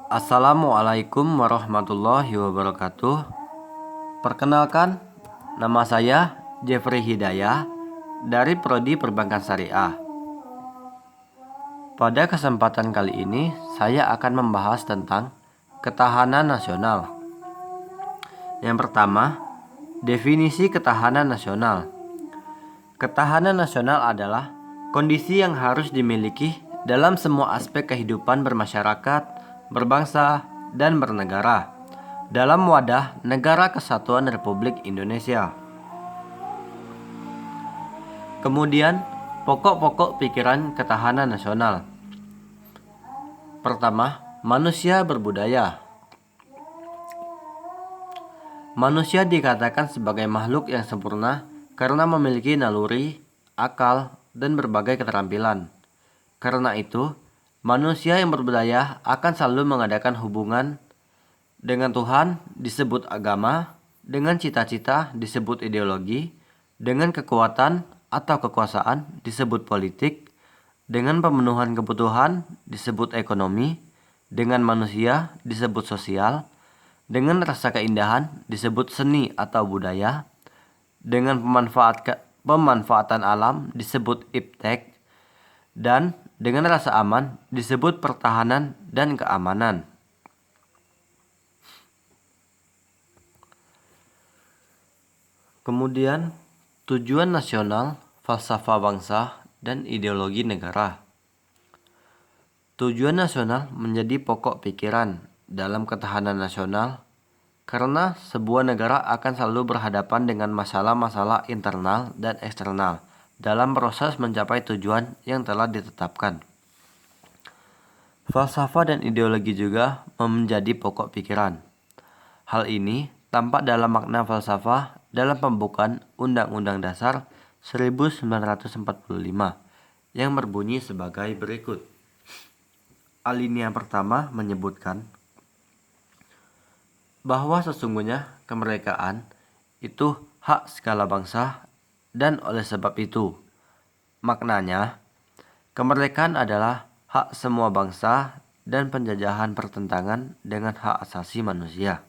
Assalamualaikum warahmatullahi wabarakatuh. Perkenalkan, nama saya Jeffrey Hidayah dari Prodi Perbankan Syariah. Pada kesempatan kali ini, saya akan membahas tentang ketahanan nasional. Yang pertama, definisi ketahanan nasional. Ketahanan nasional adalah kondisi yang harus dimiliki dalam semua aspek kehidupan bermasyarakat, berbangsa, dan bernegara dalam wadah Negara Kesatuan Republik Indonesia. Kemudian, pokok-pokok pikiran ketahanan nasional. Pertama, manusia berbudaya. Manusia dikatakan sebagai makhluk yang sempurna karena memiliki naluri, akal, dan berbagai keterampilan. Karena itu, manusia yang berbudaya akan selalu mengadakan hubungan dengan Tuhan disebut agama, dengan cita-cita disebut ideologi, dengan kekuatan atau kekuasaan disebut politik, dengan pemenuhan kebutuhan disebut ekonomi, dengan manusia disebut sosial, dengan rasa keindahan disebut seni atau budaya, dengan pemanfaatan alam disebut iptek, dan dengan rasa aman disebut pertahanan dan keamanan. Kemudian, tujuan nasional, falsafah bangsa, dan ideologi negara. Tujuan nasional menjadi pokok pikiran dalam ketahanan nasional karena sebuah negara akan selalu berhadapan dengan masalah-masalah internal dan eksternal dalam proses mencapai tujuan yang telah ditetapkan. Falsafah dan ideologi juga menjadi pokok pikiran. Hal ini tampak dalam makna falsafah dalam pembukaan Undang-Undang Dasar 1945 yang berbunyi sebagai berikut. Alinea pertama menyebutkan bahwa sesungguhnya kemerdekaan itu hak segala bangsa dan oleh sebab itu, maknanya, kemerdekaan adalah hak semua bangsa dan penjajahan bertentangan dengan hak asasi manusia.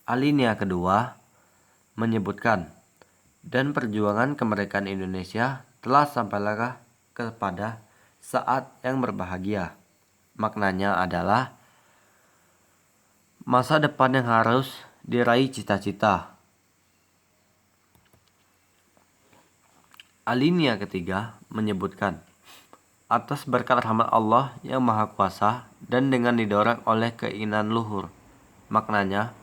Alinea kedua menyebutkan, dan perjuangan kemerdekaan Indonesia telah sampailah kepada saat yang berbahagia. Maknanya adalah masa depan yang harus diraih cita-cita. Alinea ketiga menyebutkan, atas berkat rahmat Allah yang Maha Kuasa dan dengan didorong oleh keinginan luhur. Maknanya,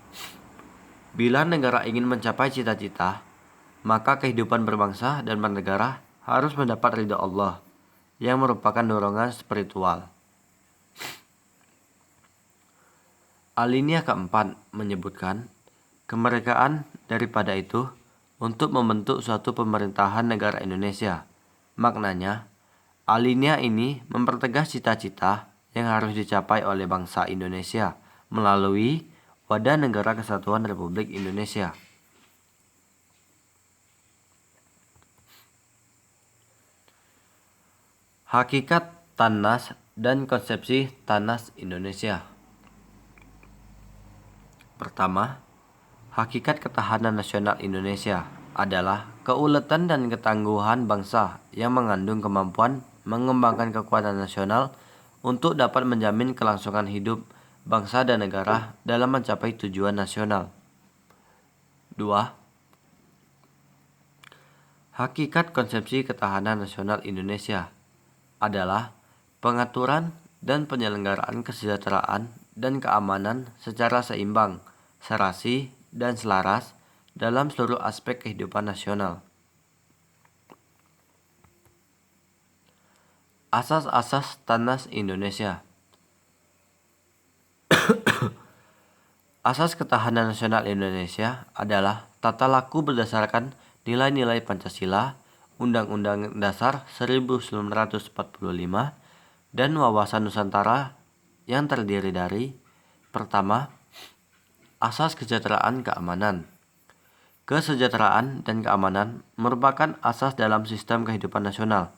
bila negara ingin mencapai cita-cita, maka kehidupan berbangsa dan bernegara harus mendapat ridha Allah, yang merupakan dorongan spiritual. Alinea keempat menyebutkan, kemerdekaan daripada itu untuk membentuk suatu pemerintahan negara Indonesia. Maknanya, alinea ini mempertegas cita-cita yang harus dicapai oleh bangsa Indonesia melalui wadah Negara Kesatuan Republik Indonesia. Hakikat TANAS dan konsepsi TANAS Indonesia. Pertama, hakikat ketahanan nasional Indonesia adalah keuletan dan ketangguhan bangsa yang mengandung kemampuan mengembangkan kekuatan nasional untuk dapat menjamin kelangsungan hidup bangsa dan negara dalam mencapai tujuan nasional. 2. Hakikat konsepsi ketahanan nasional Indonesia adalah pengaturan dan penyelenggaraan kesejahteraan dan keamanan secara seimbang, serasi, dan selaras dalam seluruh aspek kehidupan nasional. Asas-asas TANAS Indonesia. Asas ketahanan nasional Indonesia adalah tata laku berdasarkan nilai-nilai Pancasila, Undang-Undang Dasar 1945, dan wawasan Nusantara yang terdiri dari: pertama, asas kesejahteraan keamanan. Kesejahteraan dan keamanan merupakan asas dalam sistem kehidupan nasional.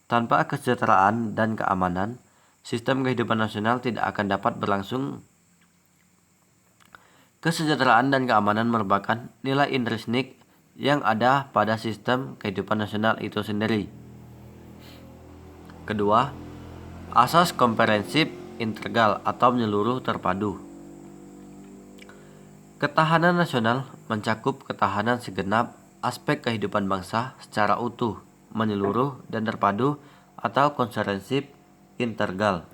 Tanpa kesejahteraan dan keamanan, sistem kehidupan nasional tidak akan dapat berlangsung. Kesejahteraan dan keamanan merupakan nilai intrinsik yang ada pada sistem kehidupan nasional itu sendiri. Kedua, asas komprehensif integral atau menyeluruh terpadu. Ketahanan nasional mencakup ketahanan segenap aspek kehidupan bangsa secara utuh, menyeluruh, dan terpadu atau komprehensif integral.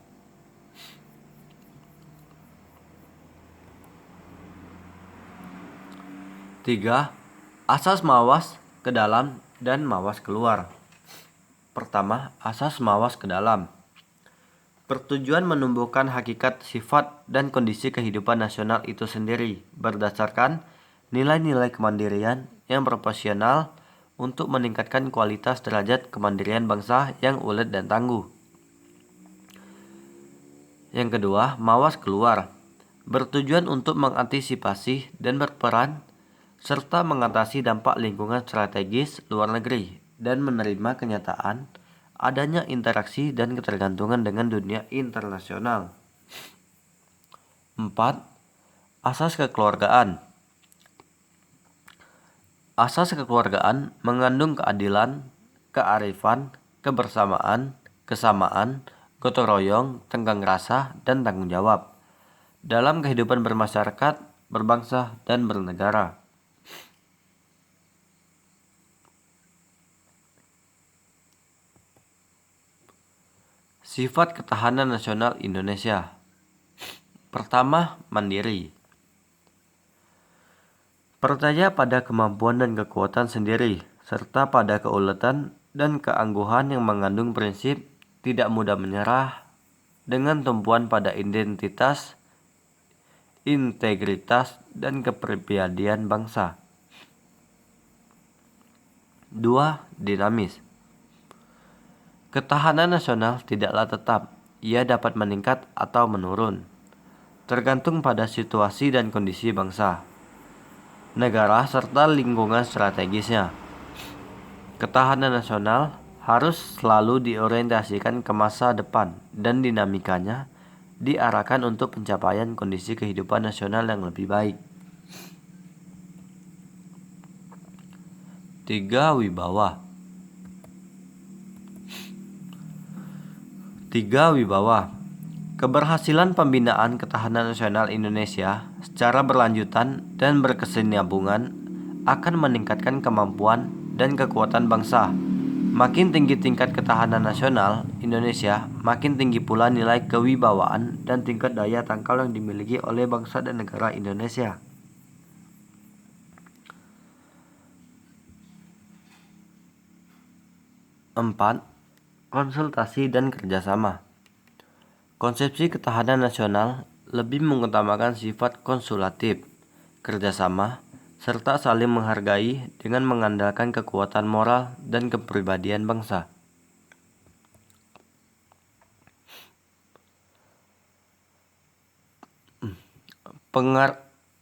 Tiga, asas mawas ke dalam dan mawas keluar. Pertama, asas mawas ke dalam. Bertujuan menumbuhkan hakikat, sifat, dan kondisi kehidupan nasional itu sendiri berdasarkan nilai-nilai kemandirian yang proporsional untuk meningkatkan kualitas derajat kemandirian bangsa yang ulet dan tangguh. Yang kedua, mawas keluar. Bertujuan untuk mengantisipasi dan berperan serta mengatasi dampak lingkungan strategis luar negeri dan menerima kenyataan adanya interaksi dan ketergantungan dengan dunia internasional. 4. Asas kekeluargaan. Asas kekeluargaan mengandung keadilan, kearifan, kebersamaan, kesamaan, gotong royong, tenggang rasa, dan tanggung jawab dalam kehidupan bermasyarakat, berbangsa, dan bernegara. Sifat ketahanan nasional Indonesia. Pertama, mandiri. Percaya pada kemampuan dan kekuatan sendiri, serta pada keuletan dan keangguhan yang mengandung prinsip tidak mudah menyerah dengan tumpuan pada identitas, integritas, dan kepribadian bangsa. 2. Dinamis. Ketahanan nasional tidaklah tetap, ia dapat meningkat atau menurun, tergantung pada situasi dan kondisi bangsa, negara, serta lingkungan strategisnya. Ketahanan nasional harus selalu diorientasikan ke masa depan dan dinamikanya diarahkan untuk pencapaian kondisi kehidupan nasional yang lebih baik. 3. Wibawa. 3. Wibawa. Keberhasilan pembinaan ketahanan nasional Indonesia secara berlanjutan dan berkesinambungan akan meningkatkan kemampuan dan kekuatan bangsa. Makin tinggi tingkat ketahanan nasional Indonesia, makin tinggi pula nilai kewibawaan dan tingkat daya tangkal yang dimiliki oleh bangsa dan negara Indonesia. 4. Konsultasi dan kerjasama. Konsepsi ketahanan nasional lebih mengutamakan sifat konsulatif, kerjasama, serta saling menghargai dengan mengandalkan kekuatan moral dan kepribadian bangsa.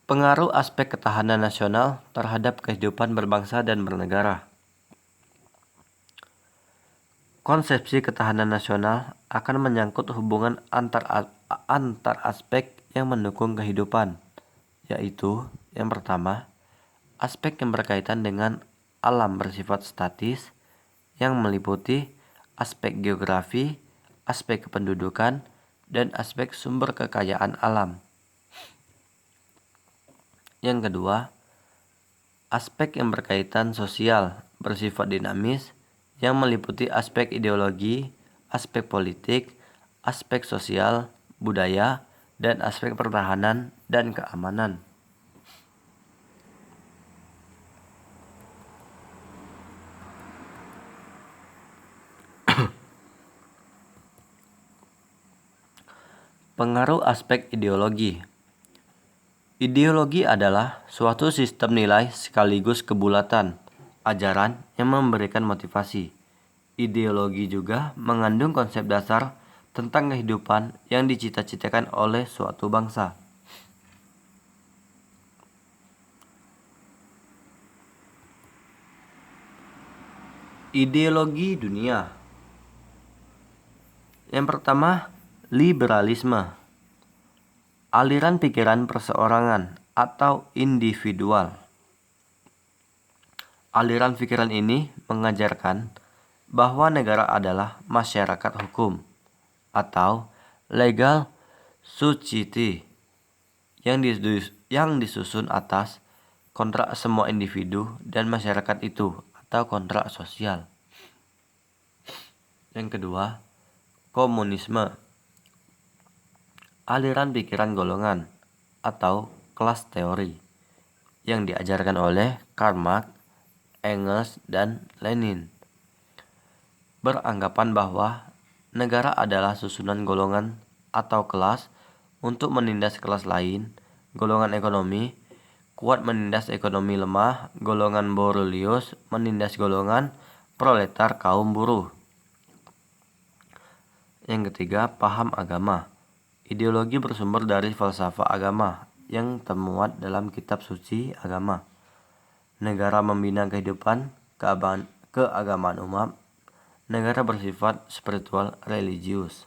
Pengaruh aspek ketahanan nasional terhadap kehidupan berbangsa dan bernegara. Konsepsi ketahanan nasional akan menyangkut hubungan antar aspek yang mendukung kehidupan, yaitu yang pertama, aspek yang berkaitan dengan alam bersifat statis yang meliputi aspek geografi, aspek kependudukan, dan aspek sumber kekayaan alam. Yang kedua, aspek yang berkaitan sosial bersifat dinamis yang meliputi aspek ideologi, aspek politik, aspek sosial, budaya, dan aspek pertahanan dan keamanan. Pengaruh aspek ideologi. Ideologi adalah suatu sistem nilai sekaligus kebulatan ajaran yang memberikan motivasi. Ideologi juga mengandung konsep dasar tentang kehidupan yang dicita-citakan oleh suatu bangsa. Ideologi dunia. Yang pertama, Liberalisme, aliran pikiran perseorangan atau individual. Aliran pikiran ini mengajarkan bahwa negara adalah masyarakat hukum atau legal society yang disusun atas kontrak semua individu dan masyarakat itu atau kontrak sosial. Yang kedua, komunisme, aliran pikiran golongan atau kelas teori yang diajarkan oleh Karl Marx, Engels, dan Lenin. Beranggapan bahwa negara adalah susunan golongan atau kelas untuk menindas kelas lain. Golongan ekonomi kuat menindas ekonomi lemah, golongan Borelius menindas golongan proletar kaum buruh. Yang ketiga, paham agama. Ideologi bersumber dari falsafah agama yang termuat dalam kitab suci agama. Negara membina kehidupan keagamaan umat. Negara bersifat spiritual religius.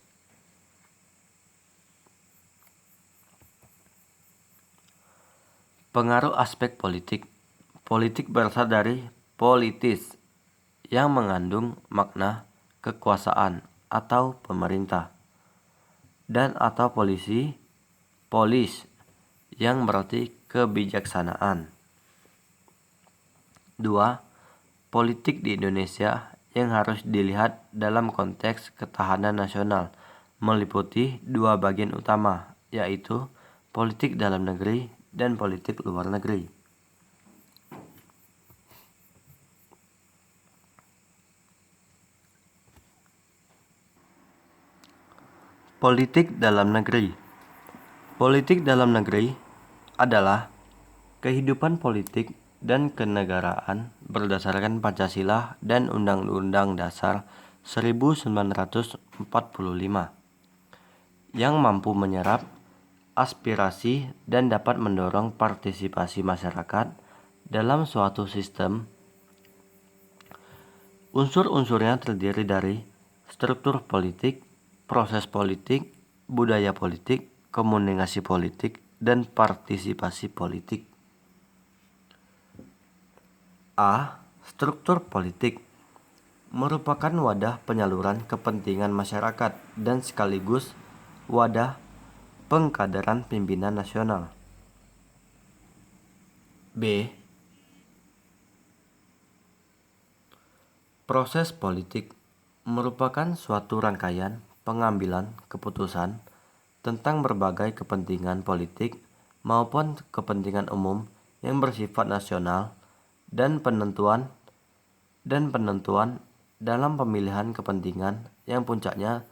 Pengaruh aspek politik. Politik berasal dari politis yang mengandung makna kekuasaan atau pemerintah, dan atau polis yang berarti kebijaksanaan. 2. Politik di Indonesia yang harus dilihat dalam konteks ketahanan nasional meliputi dua bagian utama, yaitu politik dalam negeri dan politik luar negeri. Politik dalam negeri. Politik dalam negeri adalah kehidupan politik dan kenegaraan berdasarkan Pancasila dan Undang-Undang Dasar 1945 yang mampu menyerap aspirasi dan dapat mendorong partisipasi masyarakat dalam suatu sistem. Unsur-unsurnya terdiri dari struktur politik, proses politik, budaya politik, komunikasi politik, dan partisipasi politik. A. Struktur politik merupakan wadah penyaluran kepentingan masyarakat dan sekaligus wadah pengkaderan pimpinan nasional. B. Proses politik merupakan suatu rangkaian pengambilan keputusan tentang berbagai kepentingan politik maupun kepentingan umum yang bersifat nasional dan penentuan dalam pemilihan kepentingan yang puncaknya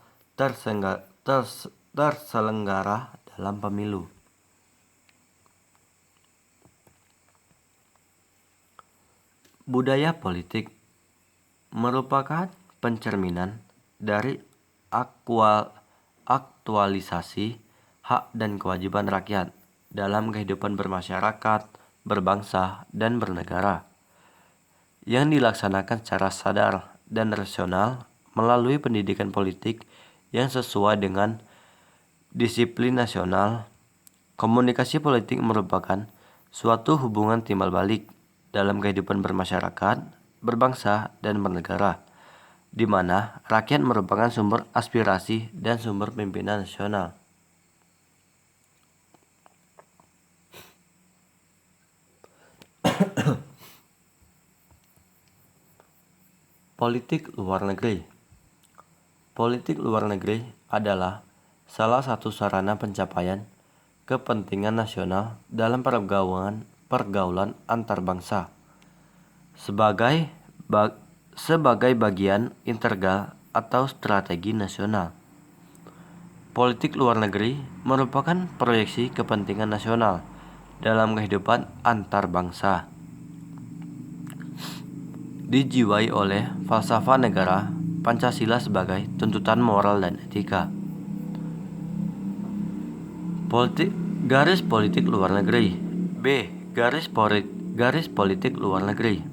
terselenggara dalam pemilu. Budaya politik merupakan pencerminan dari aktualisasi hak dan kewajiban rakyat dalam kehidupan bermasyarakat, berbangsa, dan bernegara, yang dilaksanakan secara sadar dan rasional melalui pendidikan politik yang sesuai dengan disiplin nasional. Komunikasi politik merupakan suatu hubungan timbal balik dalam kehidupan bermasyarakat, berbangsa, dan bernegara, di mana rakyat merupakan sumber aspirasi dan sumber pimpinan nasional. Politik luar negeri. Politik luar negeri adalah salah satu sarana pencapaian kepentingan nasional dalam pergaulan antar bangsa sebagai bagian integral atau strategi nasional. Politik luar negeri merupakan proyeksi kepentingan nasional dalam kehidupan antar bangsa. Dijiwai oleh falsafah negara, Pancasila sebagai tuntutan moral dan etika. Garis politik luar negeri. B. Garis politik luar negeri.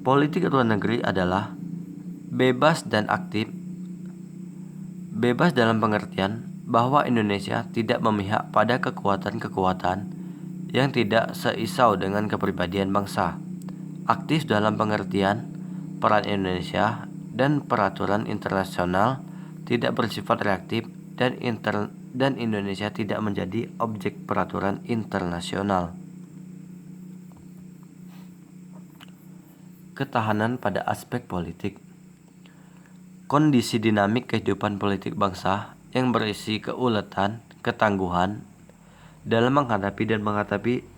Politik luar negeri adalah bebas dan aktif Bebas dalam pengertian bahwa Indonesia tidak memihak pada kekuatan-kekuatan yang tidak seisau dengan kepribadian bangsa. Aktif dalam pengertian peran Indonesia dan peraturan internasional, tidak bersifat reaktif, dan Indonesia tidak menjadi objek peraturan internasional. Ketahanan pada aspek politik. Kondisi dinamik kehidupan politik bangsa yang berisi keuletan, ketangguhan dalam menghadapi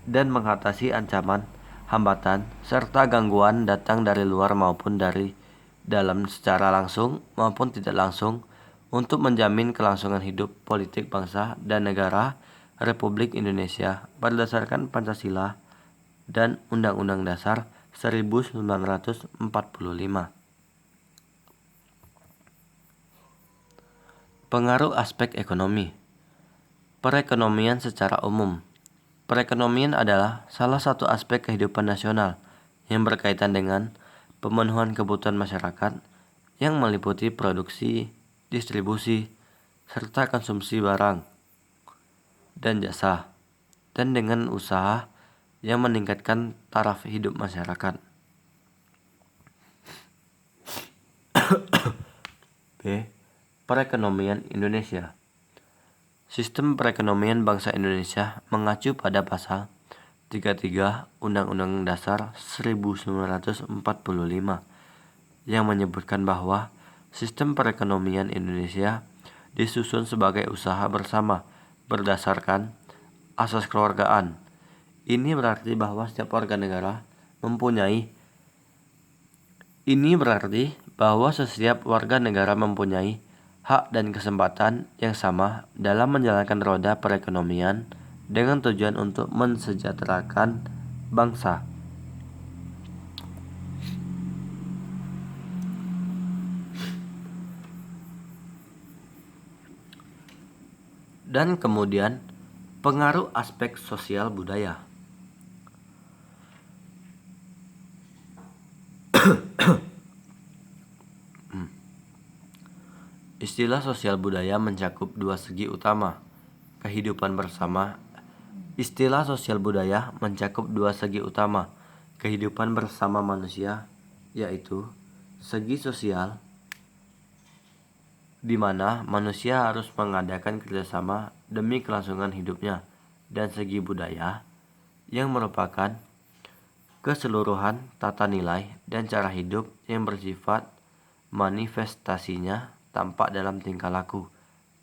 dan mengatasi ancaman, hambatan, serta gangguan datang dari luar maupun dari dalam secara langsung maupun tidak langsung untuk menjamin kelangsungan hidup politik bangsa dan negara Republik Indonesia berdasarkan Pancasila dan Undang-Undang Dasar 1945. Pengaruh aspek ekonomi. Perekonomian secara umum. Perekonomian adalah salah satu aspek kehidupan nasional yang berkaitan dengan pemenuhan kebutuhan masyarakat yang meliputi produksi, distribusi, serta konsumsi barang dan jasa, dan dengan usaha yang meningkatkan taraf hidup masyarakat. B. Perekonomian Indonesia. Sistem perekonomian bangsa Indonesia mengacu pada pasal 33 Undang-Undang Dasar 1945 yang menyebutkan bahwa sistem perekonomian Indonesia disusun sebagai usaha bersama berdasarkan asas kekeluargaan. Ini berarti bahwa setiap warga negara mempunyai hak dan kesempatan yang sama dalam menjalankan roda perekonomian dengan tujuan untuk mensejahterakan bangsa. Dan kemudian pengaruh aspek sosial budaya. Istilah sosial budaya mencakup dua segi utama, kehidupan bersama. Istilah sosial budaya mencakup dua segi utama, kehidupan bersama manusia, yaitu segi sosial, di mana manusia harus mengadakan kerjasama demi kelangsungan hidupnya, dan segi budaya, yang merupakan keseluruhan tata nilai dan cara hidup yang bersifat manifestasinya tampak dalam tingkah laku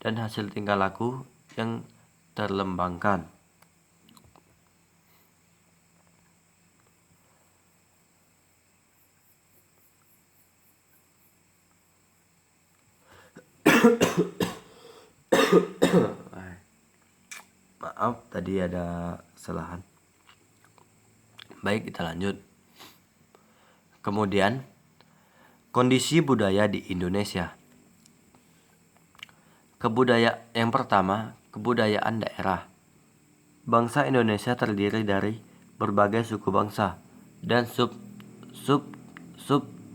dan hasil tingkah laku yang terlembangkan. Maaf, tadi ada kesalahan. Baik, kita lanjut. Kemudian, kondisi budaya di Indonesia. Yang pertama, kebudayaan daerah. Bangsa Indonesia terdiri dari berbagai suku bangsa dan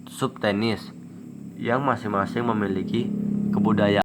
subtenis yang masing-masing memiliki kebudayaan